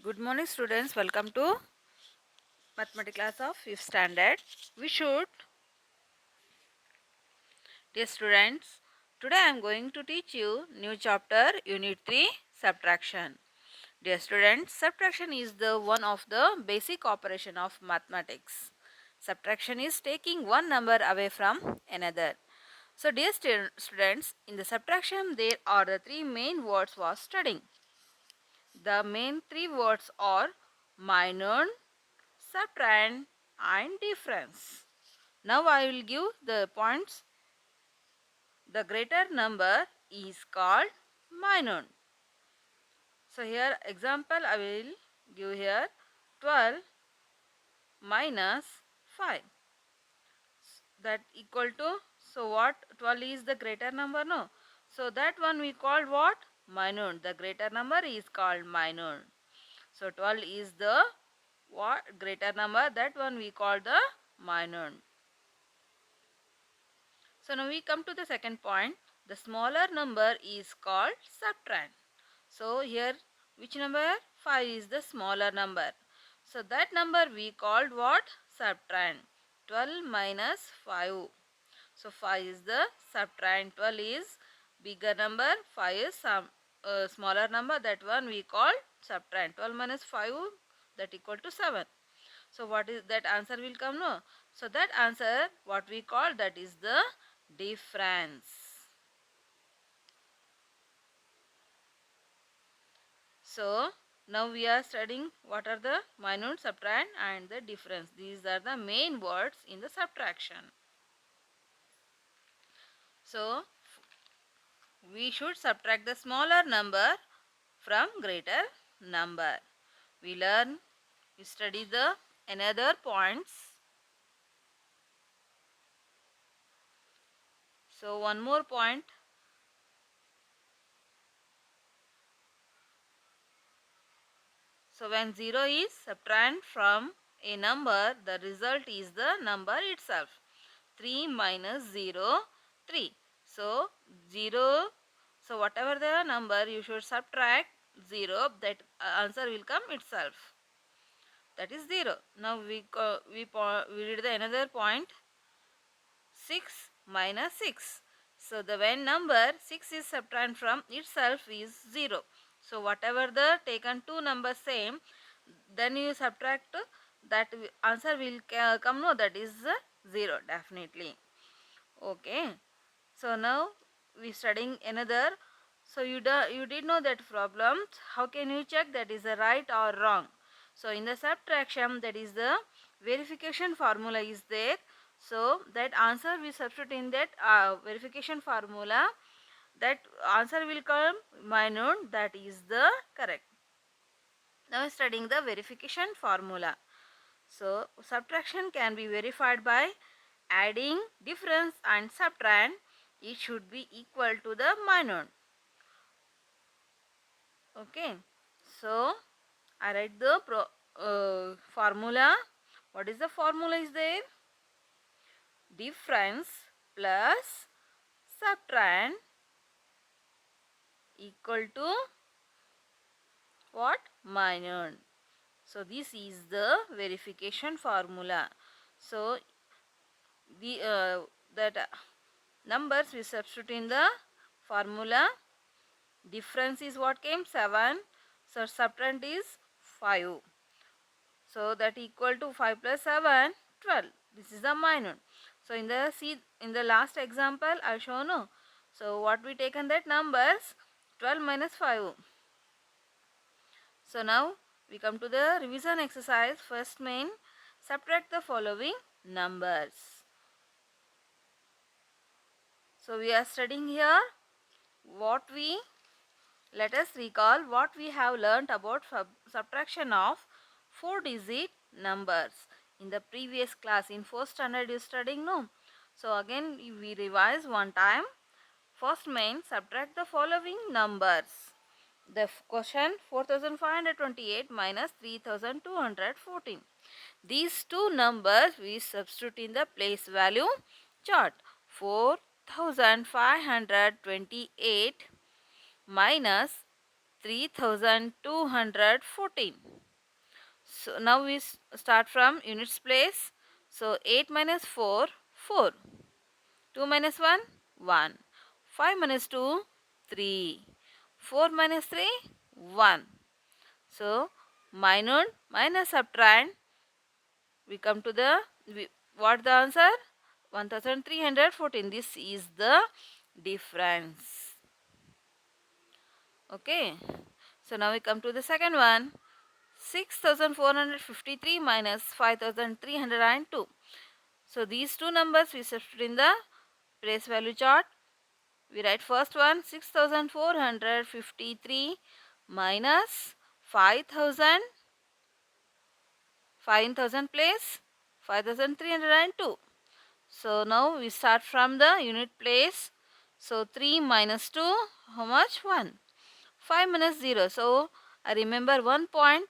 Good morning, students. Welcome to mathematics class of 5th standard. We should, dear students, today I am going to teach you new chapter, Unit 3, Subtraction. Dear students, subtraction is the one of the basic operation of mathematics. Subtraction is taking one number away from another. So, dear students, in the subtraction there are the three main words for studying. The main three words are minor, subtrahend and difference. Now I will give the points. The greater number is called minor. So here example I will give here 12 minus 5, that equal to, so what, 12 is the greater number, no, so that one we called what, minor. The greater number is called minor. So 12 is the what greater number, that one we call the minor. So now we come to the second point. The smaller number is called subtrahend. So here which number? 5 is the smaller number. So that number we called what? Subtrahend. 12 minus 5. So 5 is the subtrahend. 12 is bigger number. 5 is some smaller number. That one we call subtrahend. 12 minus 5, that equal to 7. So what is that answer will come, no? So that answer what we call, that is the difference. So now we are studying what are the minor, subtrahend and the difference. These are the main words in the subtraction. So we should subtract the smaller number from greater number. We study the another points. So one more point. So when 0 is subtrahend from a number, the result is the number itself. 3 minus 0, 3. So 0, so whatever the number you should subtract 0, that answer will come itself. That is 0. Now we read the another point. 6 minus 6. So the when number 6 is subtracted from itself is 0. So whatever the taken two numbers same, then you subtract, that answer will come, no, that is 0 definitely. Okay. So now we studying another. So you did know that problem. How can you check that is the right or wrong? So in the subtraction, that is the verification formula is there. So that answer we substitute in that verification formula. That answer will come minor. That is the correct. Now studying the verification formula. So subtraction can be verified by adding difference and subtract. It should be equal to the minor. Okay. So I write the formula. What is the formula is there? Difference plus subtract equal to what? Minor. So this is the verification formula. So the that numbers we substitute in the formula. Difference is what came? 7. So subtract is 5. So that equal to 5 plus 7, 12. This is the minor. So in the last example I show, no. So what we taken that numbers? 12 minus 5. So now we come to the revision exercise. First main, subtract the following numbers. So we are studying here let us recall what we have learnt about subtraction of 4-digit numbers in the previous class. In 4th standard you studying, no? So again we revise one time. First main, subtract the following numbers. The question, 4528 minus 3214. These two numbers we substitute in the place value chart. 4528 minus 3214. So now we start from units place. So 8 minus 4, 4. 2 minus 1, 1. 5 minus 2, 3. 4 minus 3, 1. So minus subtract, we come to the, what the answer? 1314. This is the difference. Okay. So now we come to the second one. 6453 minus 5302. So these two numbers we substitute in the place value chart. We write first one 6453 minus 5000 place 5302. So now we start from the unit place. So 3 minus 2, how much? 1. 5 minus 0. So I remember one point.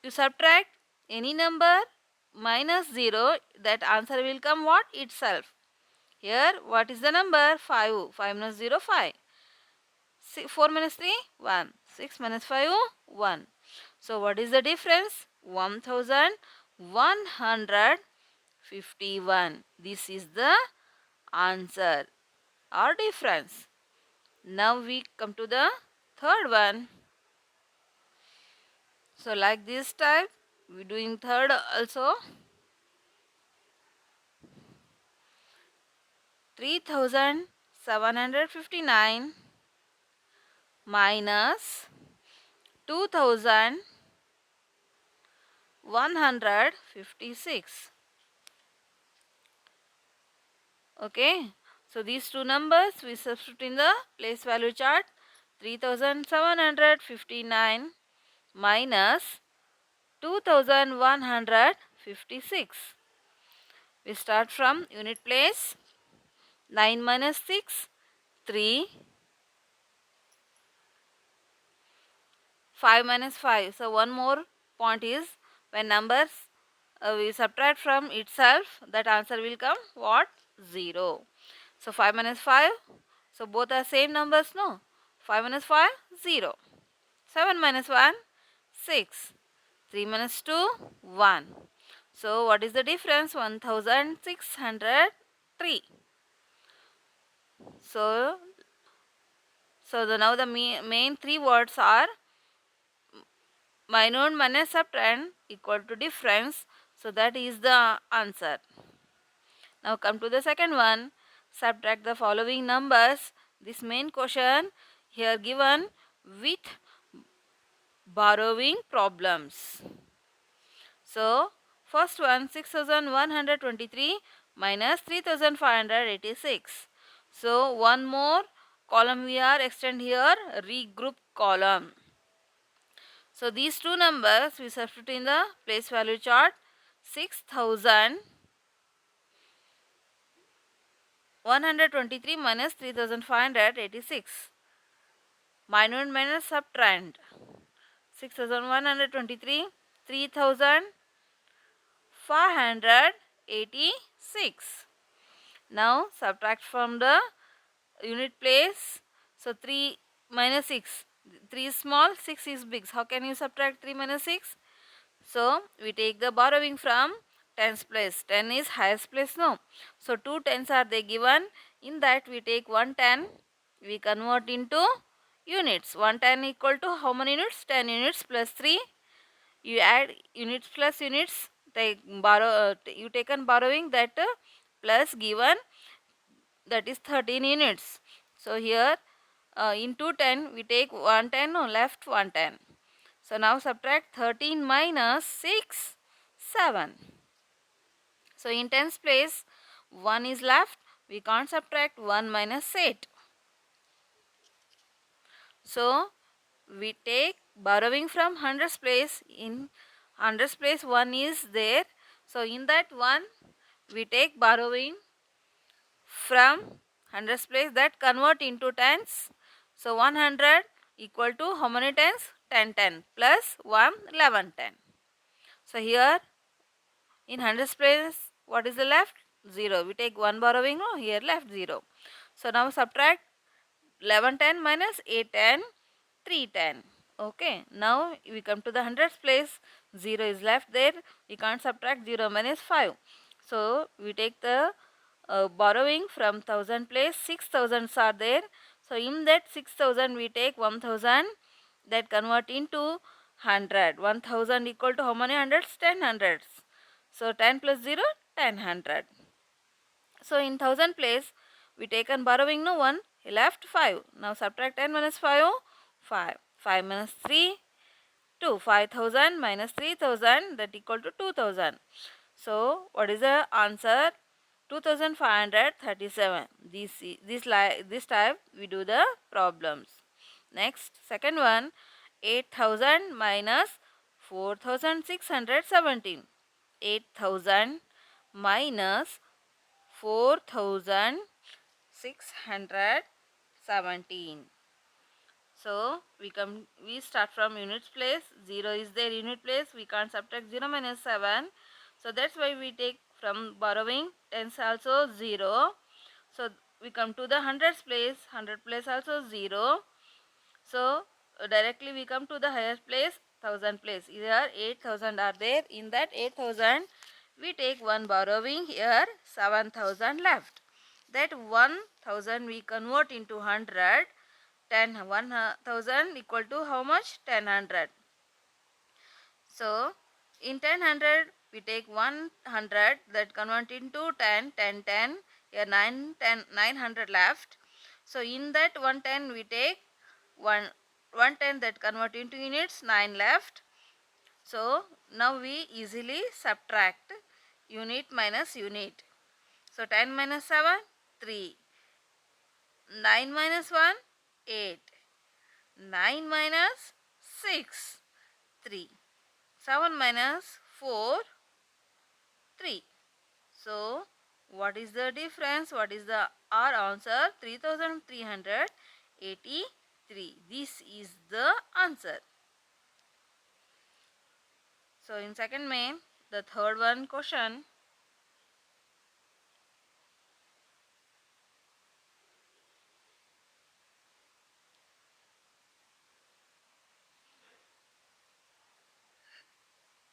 You subtract any number minus 0, that answer will come what? Itself. Here what is the number? 5. 5 minus 0, 5. 4 minus 3, 1. 6 minus 5, 1. So what is the difference? 1151. This is the answer or difference. Now we come to the third one. So like this type, we doing third also. 3759 minus 2156. Okay, so these two numbers we substitute in the place value chart. 3759 minus 2156. We start from unit place. 9 minus 6, 3. 5 minus 5. So one more point is, when numbers we subtract from itself, that answer will come what? 0. So 5 minus 5. So both are same numbers, no? 5 minus 5, 0. 7 minus 1, 6. 3 minus 2, 1. So what is the difference? 1603. So now the main three words are minus minus subtrahend equal to difference. So that is the answer. Now come to the second one. Subtract the following numbers. This main question here given with borrowing problems. So first one 6123 minus 3586. So one more column we are extend here, regroup column. So these two numbers we substitute in the place value chart. 6123 minus 3586. Minus minus subtrahend. 6123, 3586. Now subtract from the unit place. So 3 minus 6. 3 is small, 6 is big. How can you subtract 3 minus 6? So we take the borrowing from tens place. 10 is highest place, no? So 2 tens are they given. In that we take 1 10. We convert into units. 1 10 equal to how many units? 10 units plus 3. You add units plus units. You taken borrowing, that plus given, that is 13 units. So here into 10 we take 110, no, left 110. So now subtract 13 minus 6, 7. So in tens place 1 is left. We can't subtract 1 minus 8. So we take borrowing from hundreds place. In hundreds place 1 is there. So in that 1 we take borrowing from hundreds place, that convert into tens. So 100 equal to how many tens? 10 10 plus 1 11 10. So here in hundreds place what is the left? 0. We take 1 borrowing, no, here left 0. So now subtract 1110 minus 810, 310. Okay, now we come to the hundreds place. 0 is left there. We can't subtract 0 minus 5. So we take the borrowing from 1000 place. 6000s are there. So in that 6000 we take 1000, that convert into 100. 1000 equal to how many hundreds? 10 hundreds. So 10 plus 0, 10 hundred. So in 1000 place we taken borrowing no 1, he left 5. Now subtract 10 minus 5, 5. 5 minus 3, 2. 5000 minus 3000, that equal to 2000. So what is the answer? 2537. This type we do the problems. Next, second one, 8000 minus 4617. 8000 minus 4617. So we start from units place. 0 is there unit place. We can't subtract 0 minus 7. So that's why we take from borrowing. Tens also 0. So we come to the hundreds place. 100 place also 0. So directly we come to the highest place, 1000 place. Here 8000 are there. In that 8000 we take one borrowing. Here 7000 left. That 1000 we convert into 100. 1000 equal to how much? 1000. So in 1000 we take 100, that convert into 10, 10, 10. Here 900 left. So in that 110 we take 110, that convert into units, 9 left. So now we easily subtract unit minus unit. So 10 minus 7, 3. 9 minus 1, 8. 9 minus 6, 3. 7 minus 4, 3. So what is the difference? What is the our answer? 3383. This is the answer. So in second main, the third one question.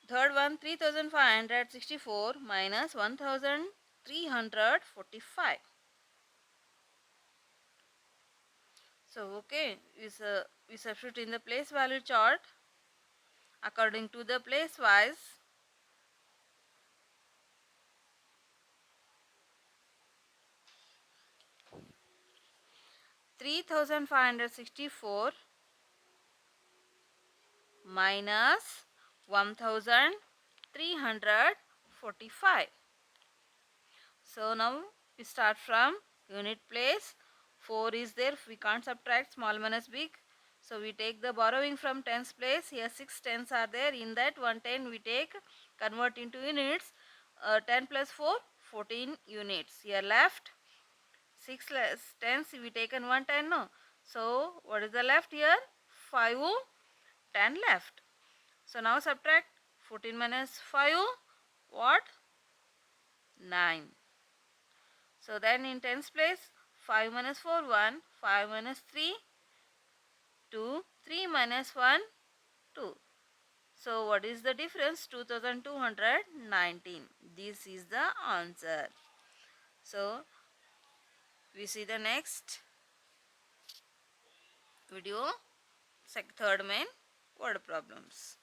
Third one, 3564 minus 1345. So okay, we substitute in the place value chart according to the place wise. 3564 minus 1345. So now we start from unit place. 4 is there. We can't subtract small minus big. So we take the borrowing from tens place. Here 6 tens are there. In that 110 we take, convert into units. 10 plus 4, 14 units. Here left 6 less tens we taken 110, no. So what is the left here? 5, 10 left. So now subtract 14 minus 5, what? 9. So then in tens place, 5 minus 4, 1. 5 minus 3, 2. 3 minus 1, 2. So what is the difference? 2219. This is the answer. So we see the next video, third main word problems.